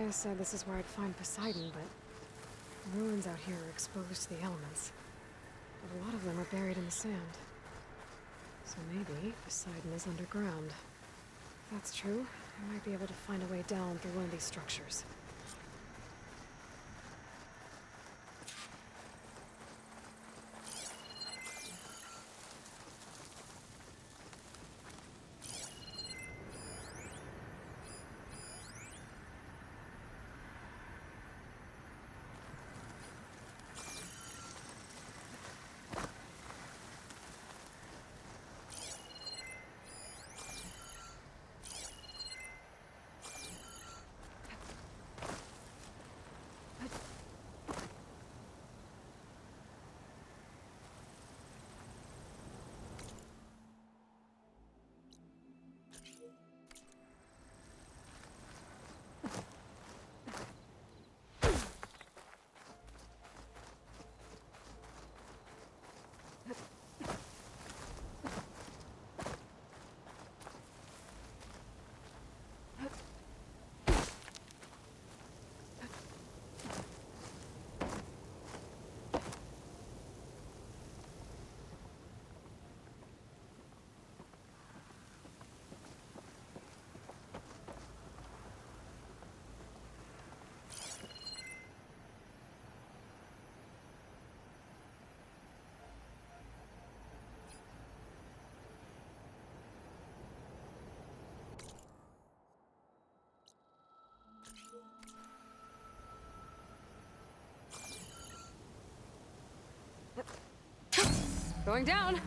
Maya said this is where I'd find Poseidon, but the ruins out here are exposed to the elements. But a lot of them are buried in the sand. So maybe Poseidon is underground. If that's true, I might be able to find a way down through one of these structures. Going down!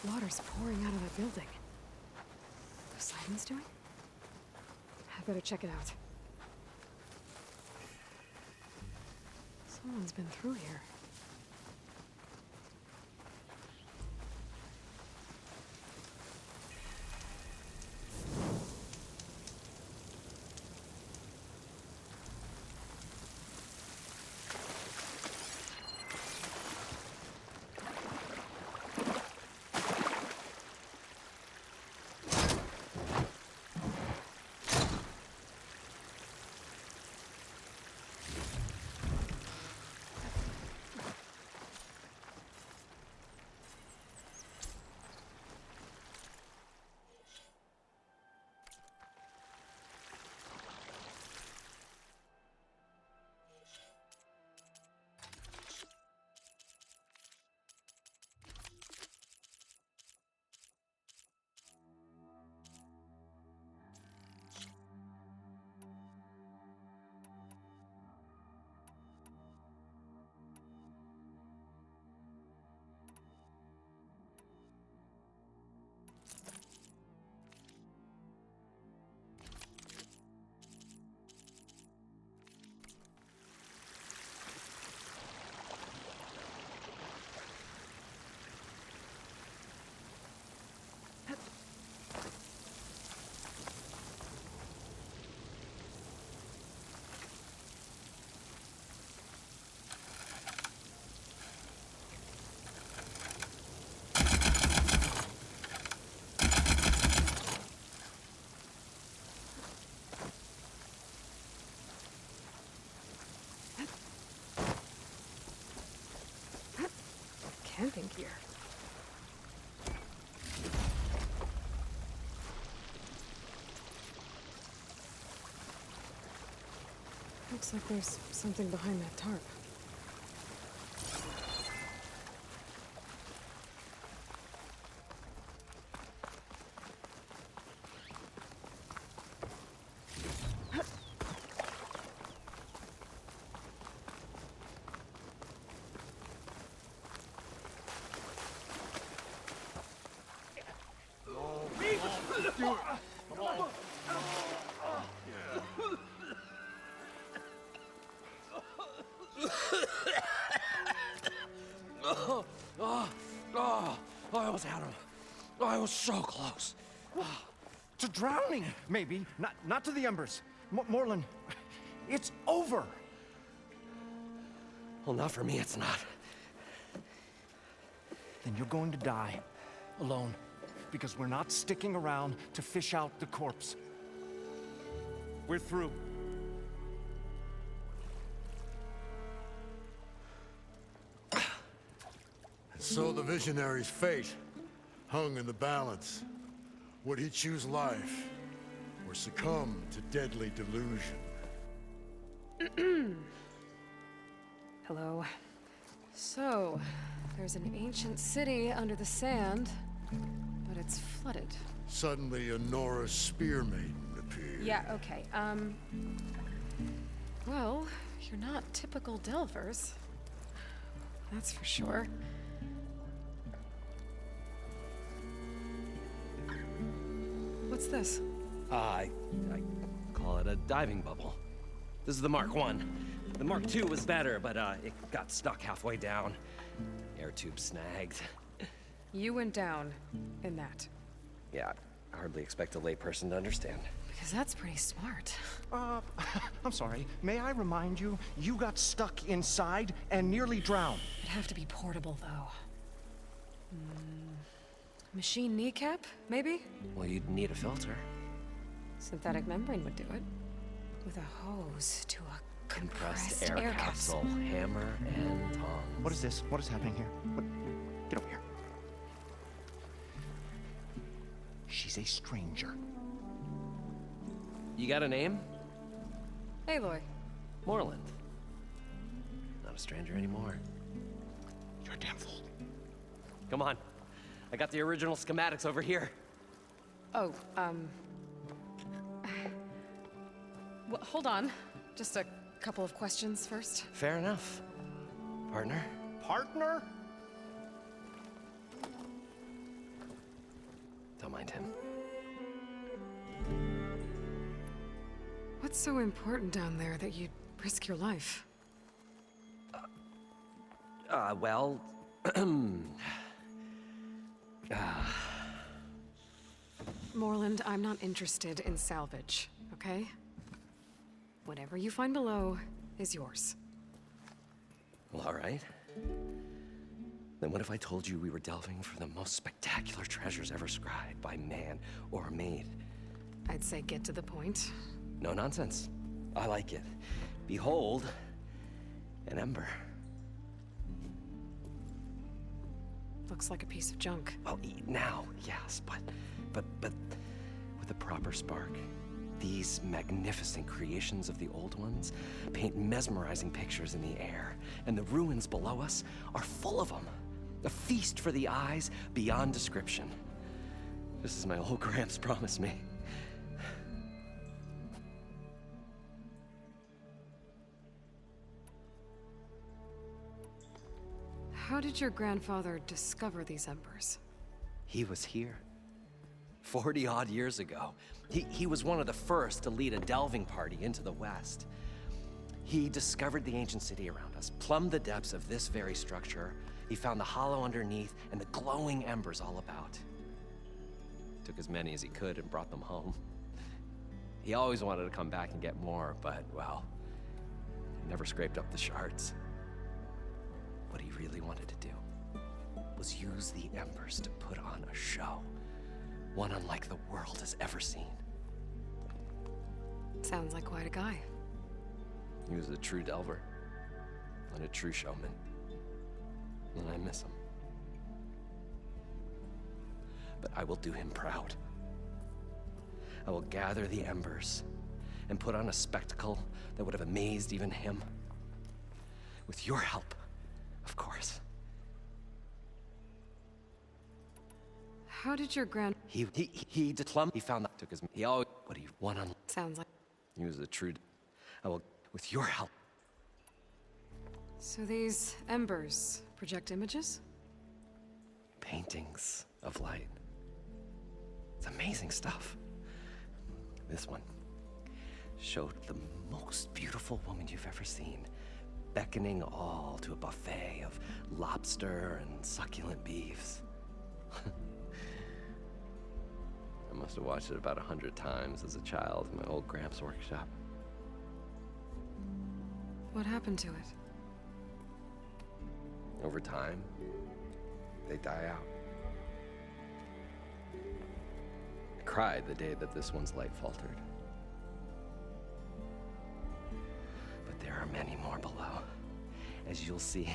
Water's pouring out of that building. Poseidon's doing? I better check it out. Someone's been through here. camping gear. Looks like there's something behind that tarp. I almost had him. I was so close. To drowning, maybe. Not to the embers. Moreland, it's over. Well, not for me, it's not. Then you're going to die. Alone. Because we're not sticking around to fish out the corpse. We're through. So the visionary's fate hung in the balance. Would he choose life or succumb to deadly delusion? Hello. So, there's an ancient city under the sand, but it's flooded. Suddenly, a Norse spear maiden appeared. Yeah, okay. Well, you're not typical Delvers. That's for sure. What's this? I call it a diving bubble. This is the Mark 1. The Mark 2 was better, but it got stuck halfway down. Air tube snagged. You went down in that. Yeah, I hardly expect a layperson to understand. Because that's pretty smart. I'm sorry. May I remind you, you got stuck inside and nearly drowned. It'd have to be portable, though. Machine kneecap, maybe? Well, you'd need a filter. Synthetic membrane would do it. With a hose to a compressed air capsule. Hammer and tongs. What is this? What is happening here? What? Get over here. She's a stranger. You got a name? Aloy. Moreland. Not a stranger anymore. You're a damn fool. Come on. I got the original schematics over here. Oh, well, hold on. Just a couple of questions first. Fair enough. Partner? Partner? Don't mind him. What's so important down there that you'd risk your life? Well... Moreland, I'm not interested in salvage, okay? Whatever you find below is yours. Well, all right. Then what if I told you we were delving for the most spectacular treasures ever scribed by man or maid? I'd say get to the point. No nonsense. I like it. Behold, an ember. Looks like a piece of junk. Well, now, yes, but with a proper spark. These magnificent creations of the old ones paint mesmerizing pictures in the air, and the ruins below us are full of them. A feast for the eyes beyond description. Just as my old Gramps promised me. How did your grandfather discover these embers? He was here. 40-odd years ago. He was one of the first to lead a delving party into the West. He discovered the ancient city around us, plumbed the depths of this very structure. He found the hollow underneath and the glowing embers all about. Took as many as he could and brought them home. He always wanted to come back and get more, but, well, never scraped up the shards. What he really wanted to do was use the embers to put on a show. One unlike the world has ever seen. Sounds like quite a guy. He was a true delver and a true showman. And I miss him. but I will do him proud. I will gather the embers and put on a spectacle that would have amazed even him. With your help, of course. How did your He did plumb. He found that took his. He always what he won on. Sounds like... He was a true. I will, with your help. So these embers project images? Paintings of light. It's amazing stuff. This one showed the most beautiful woman you've ever seen, beckoning all to a buffet of lobster and succulent beefs. I must have watched it about 100 times as a child in my old Gramps' workshop. What happened to it? Over time, they die out. I cried the day that this one's light faltered. But there are many more below, as you'll see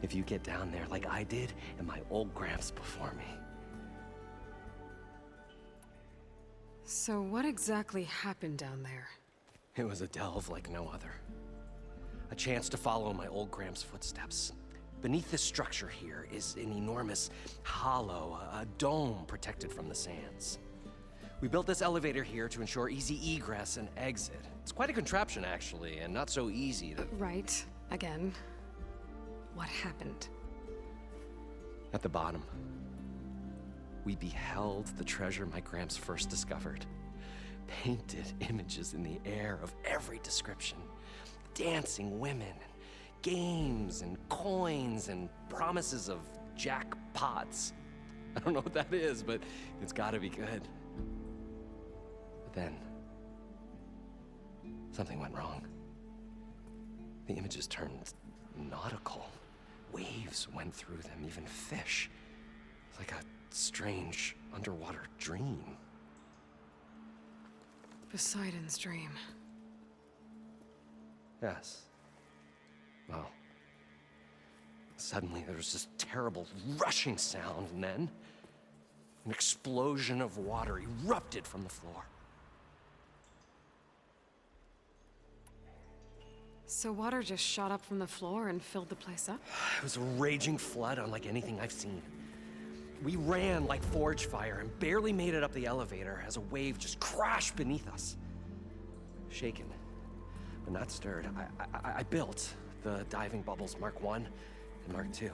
if you get down there like I did and my old Gramps before me. So what exactly happened down there? It was a delve like no other. A chance to follow my old Gramps' footsteps. Beneath this structure here is an enormous hollow, a dome protected from the sands. We built this elevator here to ensure easy egress and exit. It's quite a contraption, actually, and not so easy to... Right. Again. What happened? At the bottom, we beheld the treasure my Gramps first discovered. Painted images in the air of every description. Dancing women, games and coins and promises of jackpots. I don't know what that is, but it's gotta be good. But then, something went wrong. The images turned nautical. Waves went through them, even fish. It's like a strange underwater dream. Poseidon's dream. Yes. Well, suddenly there was this terrible rushing sound, and then an explosion of water erupted from the floor. So water just shot up from the floor and filled the place up? It was a raging flood unlike anything I've seen. We ran like forge fire and barely made it up the elevator as a wave just crashed beneath us. Shaken, but not stirred, I built the diving bubbles Mark I and Mark II.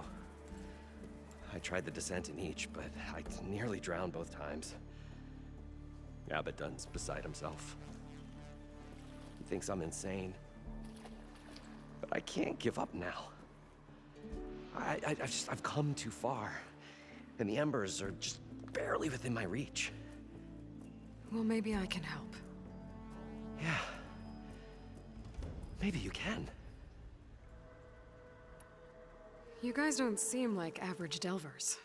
I tried the descent in each, but I nearly drowned both times. Abaddon's beside himself. He thinks I'm insane. But I can't give up now. I've come too far. And the embers are just barely within my reach. Well, maybe I can help. Yeah. Maybe you can. You guys don't seem like average delvers.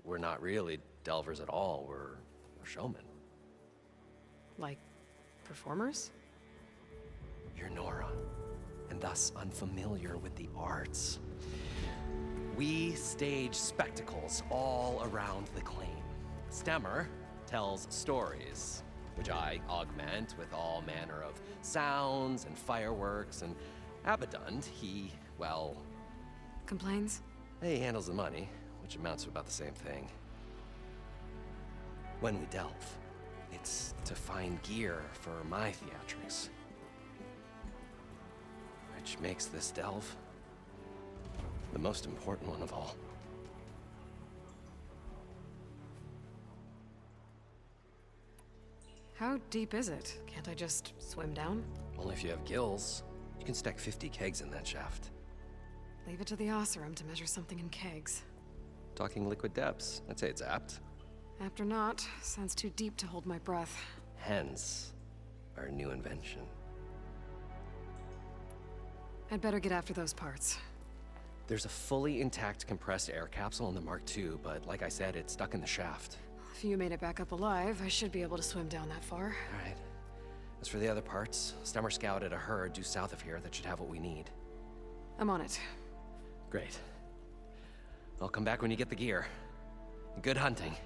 We're not really delvers at all. We're showmen. Like, performers? You're Nora, and thus unfamiliar with the arts. We stage spectacles all around the claim. Stemmer tells stories, which I augment with all manner of sounds and fireworks, and Abaddon, he, well... Complains? He handles the money, which amounts to about the same thing. When we delve, it's to find gear for my theatrics. Which makes this delve the most important one of all. How deep is it? Can't I just swim down? Only if you have gills. You can stack 50 kegs in that shaft. Leave it to the Oseram to measure something in kegs. Talking liquid depths, I'd say it's apt. Apt or not, sounds too deep to hold my breath. Hence, our new invention. I'd better get after those parts. There's a fully intact compressed air capsule in the Mark II, but like I said, it's stuck in the shaft. If you made it back up alive, I should be able to swim down that far. All right. As for the other parts, Stemmer scouted a herd due south of here that should have what we need. I'm on it. Great. I'll come back when you get the gear. Good hunting.